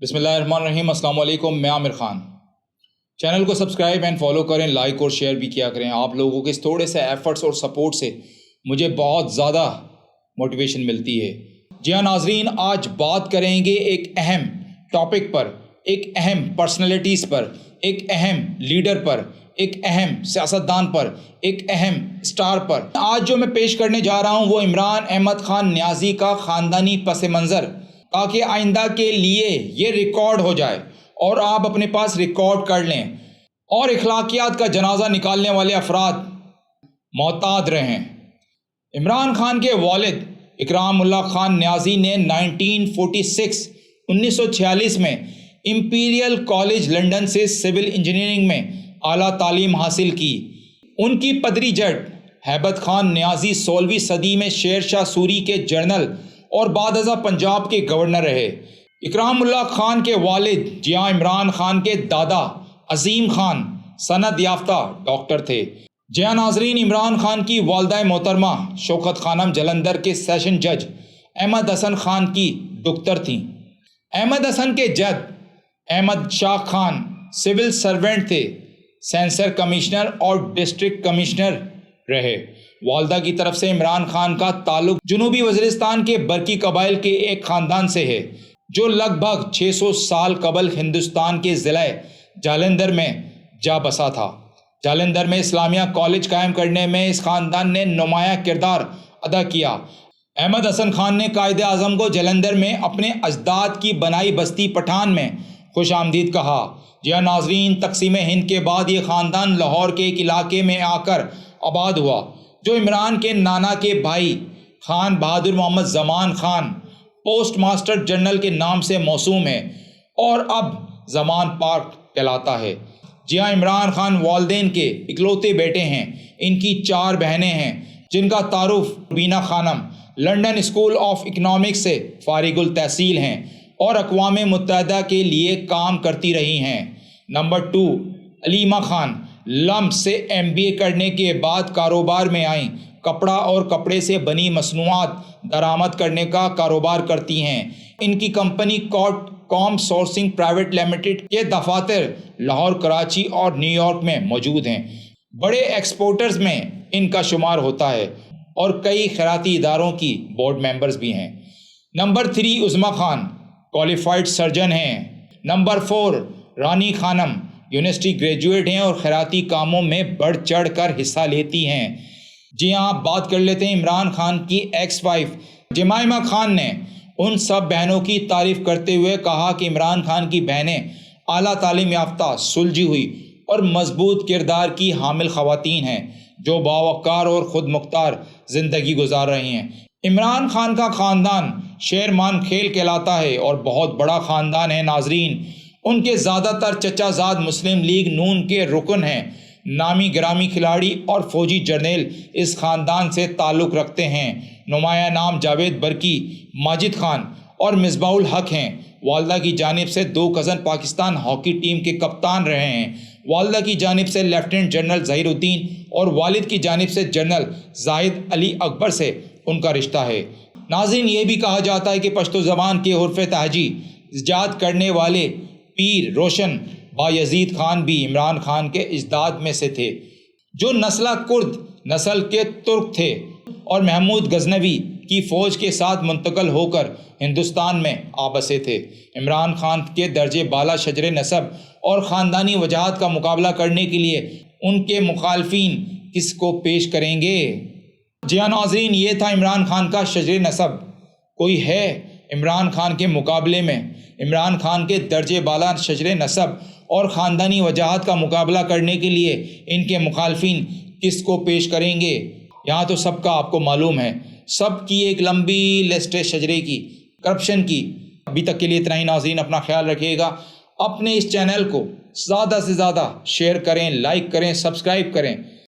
बिस्मिल्लाहिर्रहमानिर्रहीम। अस्सलाम वालेकुम। मैं आमिर खान। चैनल को सब्सक्राइब एंड फॉलो करें, लाइक और शेयर भी किया करें। आप लोगों के इस थोड़े से एफर्ट्स और सपोर्ट से मुझे बहुत ज़्यादा मोटिवेशन मिलती है। जी हाँ नाजरीन, आज बात करेंगे एक अहम टॉपिक पर, एक अहम पर्सनैलिटीज़ पर, एक अहम लीडर पर, एक अहम सियासतदान पर, एक अहम स्टार पर। आज जो मैं पेश करने जा रहा हूँ वो इमरान अहमद खान न्याजी का ख़ानदानी पस मंज़र, ताकि आइंदा के लिए ये रिकॉर्ड हो जाए और आप अपने पास रिकॉर्ड कर लें और इखलाकियात का जनाजा निकालने वाले अफराद मोहतात रहें। इमरान खान के वालिद इकरामुल्लाह खान न्याजी ने 1946 में इंपीरियल कॉलेज लंदन से सिविल इंजीनियरिंग में आला तालीम हासिल की। उनकी पदरी जट हैबत खान न्याजी 16वीं सदी में शेर शाह सूरी के जनरल और बादशाह पंजाब के गवर्नर रहे। इकरामुल्लाह खान के वालिद जिया इमरान खान के दादा अजीम खान सनद याफ्ता डॉक्टर थे। जिया नाजरीन, इमरान खान की वालदा मोहतरमा शौकत खानम जलंधर के सेशन जज अहमद हसन खान की दुख्तर थीं। अहमद हसन के जद अहमद शाह खान सिविल सर्वेंट थे, सेंसर कमिश्नर और डिस्ट्रिक्ट कमिश्नर रहे। वालदा की तरफ से इमरान खान का ताल्लुक जनूबी वज़ीरिस्तान के बरकी कबाइल के एक ख़ानदान से है जो लगभग 600 साल कबल हिंदुस्तान के ज़िला जालंधर में जा बसा था। जालंधर में इस्लामिया कॉलेज कायम करने में इस ख़ानदान ने नुमाया किरदार अदा किया। अहमद हसन खान ने कायदे आज़म को जालंधर में अपने अजदाद की बनाई बस्ती पठान में खुश आमदीद कहा। जी हाँ नाजरीन, तकसीम हिंद के बाद ये ख़ानदान लाहौर के एक इलाके में आकर आबाद हुआ जो इमरान के नाना के भाई खान बहादुर मोहम्मद ज़मान खान पोस्ट मास्टर जनरल के नाम से मौसूम है और अब ज़मान पार्क कहलाता है। जी हाँ, इमरान खान वालदेन के इकलौते बेटे हैं। इनकी 4 बहनें हैं जिनका तारुफ Bina Khanam London school of economics से फारिगुल तहसील हैं और अक़वाम मुत्तहिदा के लिए काम करती रही हैं। नंबर 2, अलीमा खान लम्ब से MBA करने के बाद कारोबार में आईं। कपड़ा और कपड़े से बनी मसनूआत दरामद करने का कारोबार करती हैं। इनकी company com sourcing private limited के दफातर लाहौर, कराची और न्यूयॉर्क में मौजूद हैं। बड़े एक्सपोर्टर्स में इनका शुमार होता है और कई खैराती इदारों की बोर्ड मेंबर्स भी हैं। नंबर 3, उज़मा खान क्वालिफाइड सर्जन हैं। नंबर 4, रानी खानम यूनिवर्सिटी ग्रेजुएट हैं और खैराती कामों में बढ़ चढ़ कर हिस्सा लेती हैं। जी हाँ, आप बात कर लेते हैं इमरान खान की एक्स वाइफ जमाइमा खान ने उन सब बहनों की तारीफ़ करते हुए कहा कि इमरान खान की बहनें आला तालीम याफ्ता, सुलझी हुई और मजबूत किरदार की हामिल ख़वातीन हैं जो बावक़ार और ख़ुद मुख्तार ज़िंदगी गुजार रही हैं। इमरान खान का ख़ानदान शेरमान खेल कहलाता है और बहुत बड़ा ख़ानदान है नाजरीन। उनके ज़्यादातर चचाजाद मुस्लिम लीग नून के रुकन हैं। नामी गिरामी खिलाड़ी और फौजी जर्नल इस ख़ानदान से ताल्लुक़ रखते हैं। नुमाया नाम जावेद बरकी, माजिद खान और मिसबाउल हक हैं। वालदा की जानिब से 2 कज़न पाकिस्तान हॉकी टीम के कप्तान रहे हैं। वालदा की जानिब से लेफ्टिनेंट जनरल ज़हीरुद्दीन और वालिद की जानिब से जनरल जाहिद अली अकबर से उनका रिश्ता है। नाज़रीन, ये भी कहा जाता है कि पश्तो ज़बान के उर्फ़ तहजी इजाद करने वाले पीर रोशन बायजीद खान भी इमरान खान के इजदाद में से थे जो नस्ल कुर्द नस्ल के तुर्क थे और महमूद गजनवी की फ़ौज के साथ मुंतकिल होकर हिंदुस्तान में आ बसे थे। इमरान खान के दर्जे बाला शजरे नसब और ख़ानदानी वजाहत का मुकाबला करने के लिए उनके मुखालफिन किसको पेश करेंगे? जी हाँ नाज़रीन, ये था इमरान खान का शजरे नसब। कोई है इमरान खान के मुकाबले में? इमरान खान के दर्जे बाला शजरे नसब और ख़ानदानी वजाहत का मुकाबला करने के लिए इनके मुखालफिन किसको पेश करेंगे? यहाँ तो सबका आपको मालूम है, सब की एक लंबी लिस्ट है शजरे की, करप्शन की। अभी तक के लिए इतना ही नाज़रीन, अपना ख्याल रखिएगा। अपने इस चैनल को ज़्यादा से ज़्यादा शेयर करें, लाइक करें, सब्सक्राइब करें।